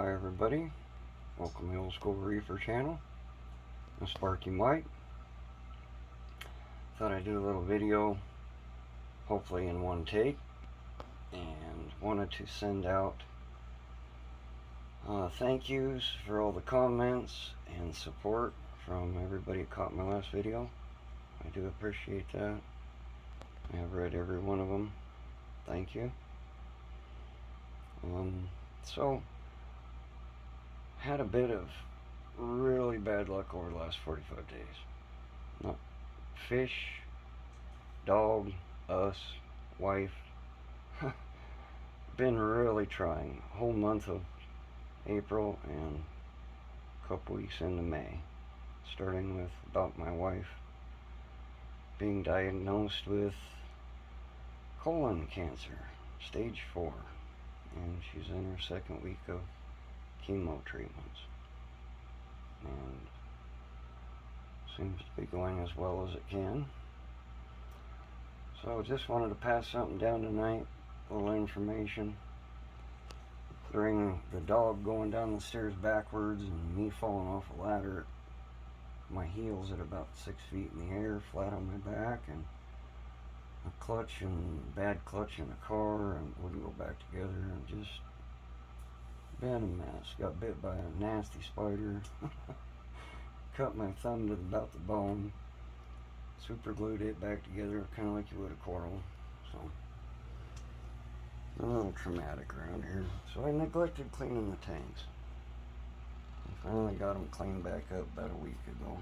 Hi everybody, welcome to the Ol'skool Reefer channel. I'm Sparky White. Thought I'd do a little video, hopefully in one take, and wanted to send out thank yous for all the comments and support from everybody who caught my last video. I do appreciate that. I have read every one of them. Thank you. So had a bit of really bad luck over the last 45 days. Not fish, dog, us, wife. Been really trying. Whole month of April and a couple weeks into May. Starting with about my wife being diagnosed with colon cancer, stage 4. And she's in her second week of chemo treatments, and seems to be going as well as it can. So just wanted to pass something down tonight, a little information. During the dog going down the stairs backwards and me falling off a ladder, my heels at about 6 feet in the air, flat on my back, and a clutch and bad clutch in the car, and wouldn't go back together, and just been a mess. Got bit by a nasty spider. Cut my thumb to about the bone. Super glued it back together, kind of like you would a coral. So, a little traumatic around here. So I neglected cleaning the tanks. I finally got them cleaned back up about a week ago.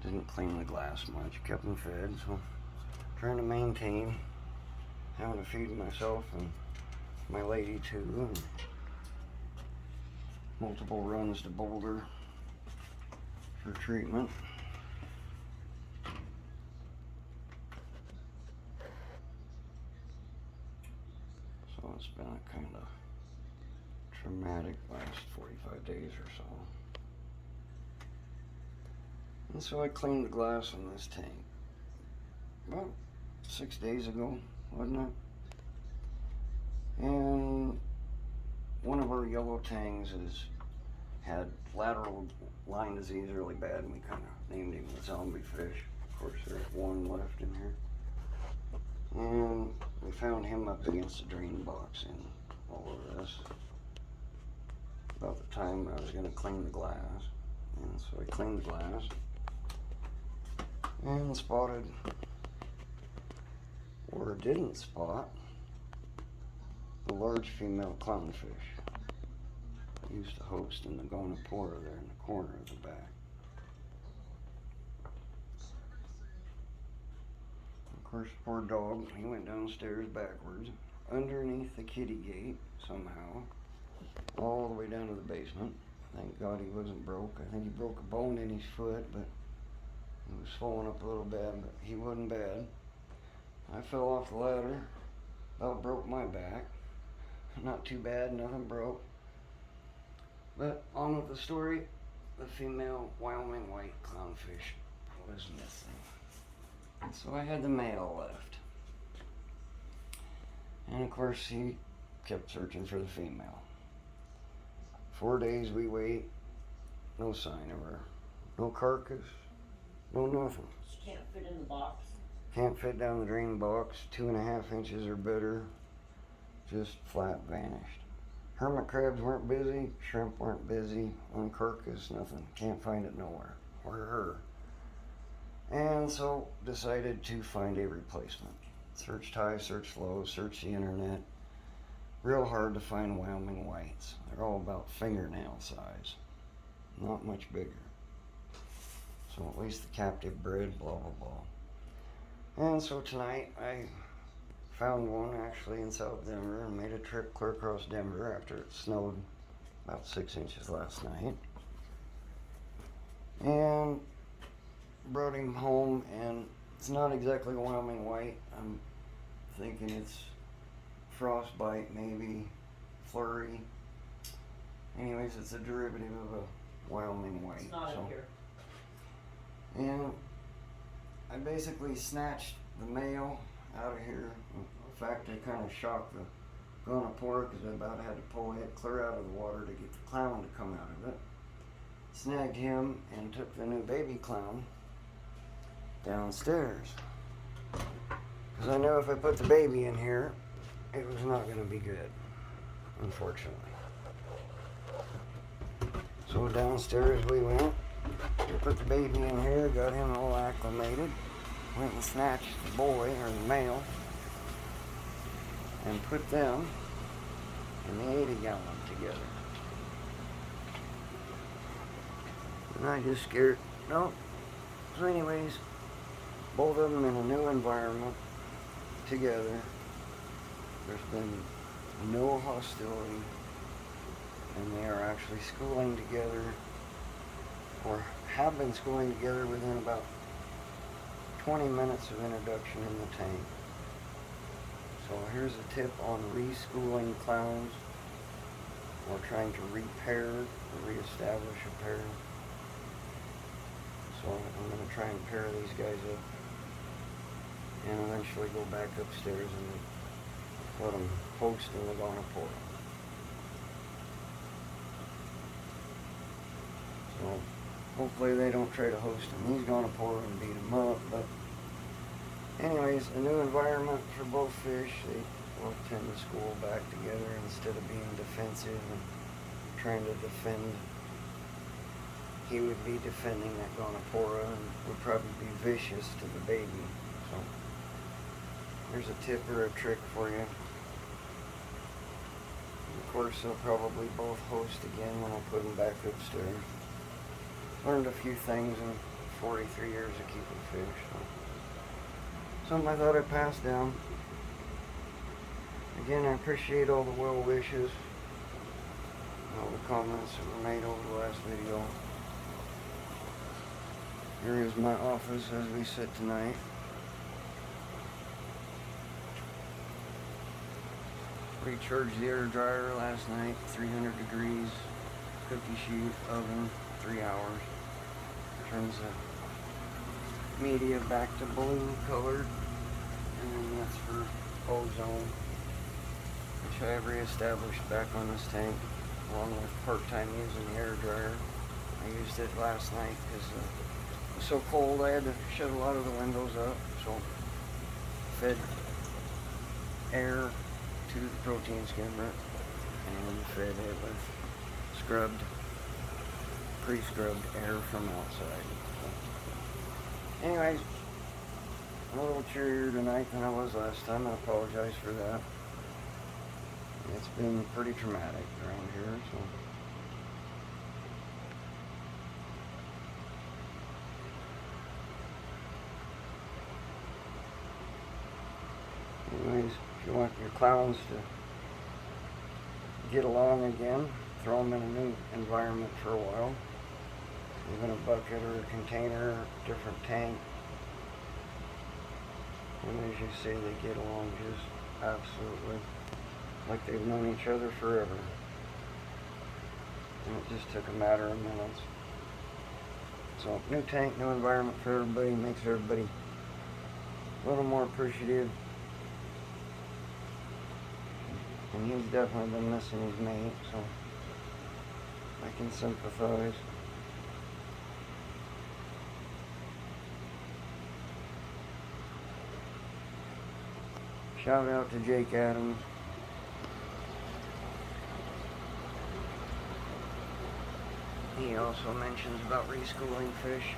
Didn't clean the glass much, kept them fed, so trying to maintain, having to feed myself and my lady too, and multiple runs to Boulder for treatment. So it's been a kind of traumatic last 45 days or so. And so I cleaned the glass in this tank about 6 days ago, wasn't it? And one of our yellow tangs had lateral line disease really bad, and we kind of named him the zombie fish. Of course, there's one left in here. And we found him up against the drain box in all of this. About the time I was going to clean the glass. And so I cleaned the glass and spotted, or didn't spot, the large female clownfish. I used to host in the Gonapora there in the corner of the back. Of course, poor dog, he went downstairs backwards, underneath the kitty gate somehow, all the way down to the basement. Thank God he wasn't broke. I think he broke a bone in his foot, but he was swollen up a little bad, but he wasn't bad. I fell off the ladder, about broke my back. Not too bad, nothing broke. But on with the story, the female Wyoming white clownfish was missing. So I had the male left. And of course he kept searching for the female. 4 days we wait, no sign of her. No carcass, no nothing. She can't fit in the box. Can't fit down the drain box, 2.5 inches or better. Just flat vanished. Hermit crabs weren't busy, shrimp weren't busy, on carcass, nothing. Can't find it nowhere, or her. And so decided to find a replacement. Searched high, searched low, searched the internet. Real hard to find Wyoming whites. They're all about fingernail size, not much bigger. So at least the captive bred, blah, blah, blah. And so tonight I found one actually in South Denver and made a trip clear across Denver after it snowed about 6 inches last night. And brought him home, and it's not exactly Wyoming white. I'm thinking it's frostbite, maybe flurry. Anyways, it's a derivative of a Wyoming white. It's not in here. And I basically snatched the male out of here. In fact, I kind of shocked the gonopora because I about had to pull it clear out of the water to get the clown to come out of it. Snagged him and took the new baby clown downstairs. Because I know if I put the baby in here, it was not going to be good, unfortunately. So downstairs we went, put the baby in here, got him all acclimated, went and snatched the boy, or the male, and put them in the 80-gallon together. And I just scared, no. So anyways, both of them in a new environment together. There's been no hostility, and they are actually schooling together, or have been schooling together within about 20 minutes of introduction in the tank. So here's a tip on re-schooling clowns, or trying to repair or re-establish a pair. So I'm going to try and pair these guys up and eventually go back upstairs and let them host in the gonopora. So hopefully they don't try to host in these gonopora and beat them up. But anyways, a new environment for both fish. They both tend to school back together instead of being defensive and trying to defend. He would be defending that gonopora and would probably be vicious to the baby. So here's a tip or a trick for you. Of course, they'll probably both host again when I put them back upstairs. Learned a few things in 43 years of keeping fish. So something I thought I'd pass down. Again, I appreciate all the well wishes, all the comments that were made over the last video. Here is my office as we sit tonight. Recharged the air dryer last night, 300 degrees, cookie sheet, oven, 3 hours. Turns the media back to blue colored, and then that's for ozone, which I have reestablished back on this tank, along with part-time using the air dryer. I used it last night because it was so cold I had to shut a lot of the windows up, so fed air to the protein skimmer and fed it with scrubbed, pre-scrubbed air from outside. So, anyways, I'm a little cheerier tonight than I was last time. I apologize for that. It's been pretty traumatic around here, so. Anyways, if you want your clowns to get along again, throw them in a new environment for a while. Even a bucket or a container, different tank. And as you see, they get along just absolutely like they've known each other forever. And it just took a matter of minutes. So, new tank, new environment for everybody, makes everybody a little more appreciative. And he's definitely been missing his mate, so I can sympathize. Shout out to Jake Adams. He also mentions about re-schooling fish,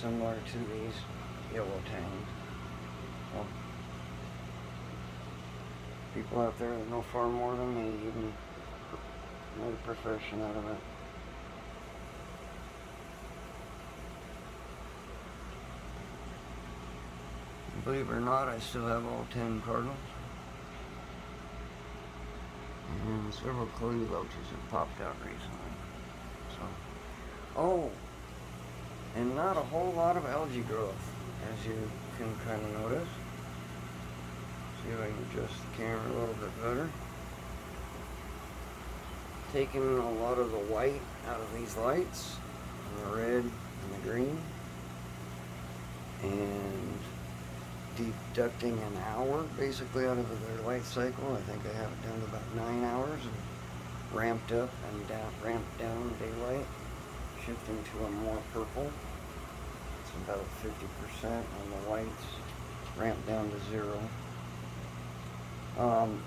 similar to these yellow tangs. So, people out there that know far more than me even made a profession out of it. Believe it or not, I still have all 10 cardinals. And several Cody loaches have popped out recently. So, oh, and not a whole lot of algae growth, as you can kind of notice. See if I can adjust the camera a little bit better. Taking a lot of the white out of these lights, and the red and the green, and deducting an hour basically out of their life cycle. I think I have it down to about 9 hours, and ramped up and ramped down daylight, shifting to a more purple. It's about 50%, and the whites ramped down to 0.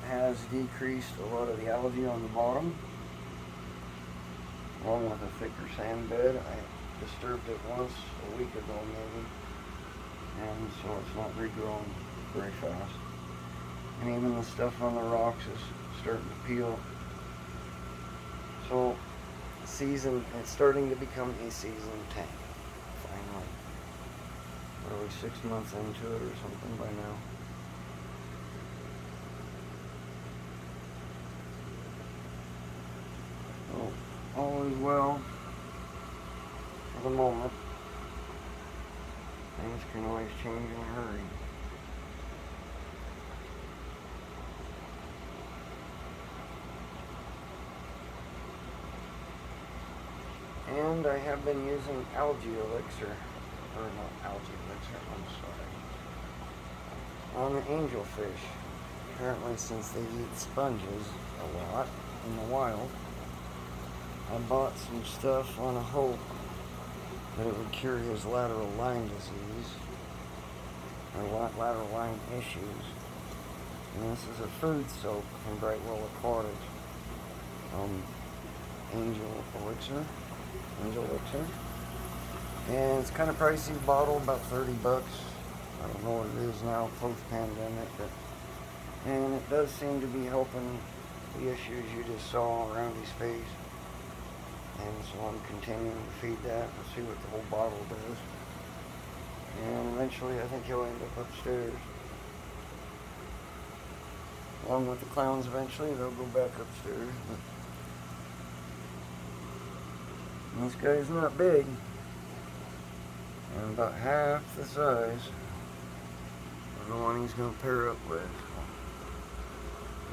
Has decreased a lot of the algae on the bottom, along with a thicker sand bed. I disturbed it once a week ago maybe, and so it's not regrowing very fast. And even the stuff on the rocks is starting to peel. So it's starting to become a seasoned tank, finally. Probably 6 months into it or something by now. So, all is well for the moment. Things can always change in a hurry. And I have been using algae elixir, or not algae elixir, I'm sorry, on the angelfish. Apparently, since they eat sponges a lot in the wild, I bought some stuff on a hope that it would cure his lateral line disease, or lateral line issues. And this is a food soap from Brightwell Aquatics, Angel Elixir, and it's kind of pricey bottle, about 30 bucks. I don't know what it is now, post-pandemic, and it does seem to be helping the issues you just saw around his face. And so I'm continuing to feed that and see what the whole bottle does. And eventually I think he'll end up upstairs. Along with the clowns eventually, they'll go back upstairs. But this guy's not big. And about half the size of the one he's going to pair up with.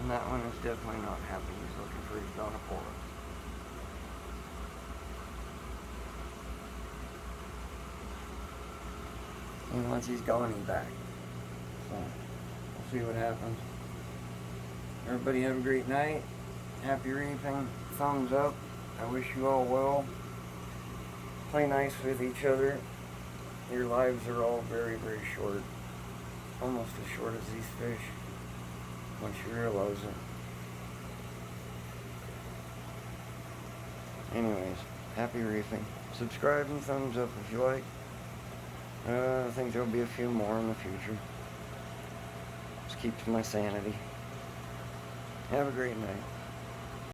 And that one is definitely not happy. He's looking for his Donapora. And once he's gone, he's back. So, we'll see what happens. Everybody have a great night. Happy reefing. Thumbs up. I wish you all well. Play nice with each other. Your lives are all very, very short. Almost as short as these fish, once you realize it. Anyways, happy reefing. Subscribe and thumbs up if you like. I think there'll be a few more in the future. Just keeps my sanity. Have a great night.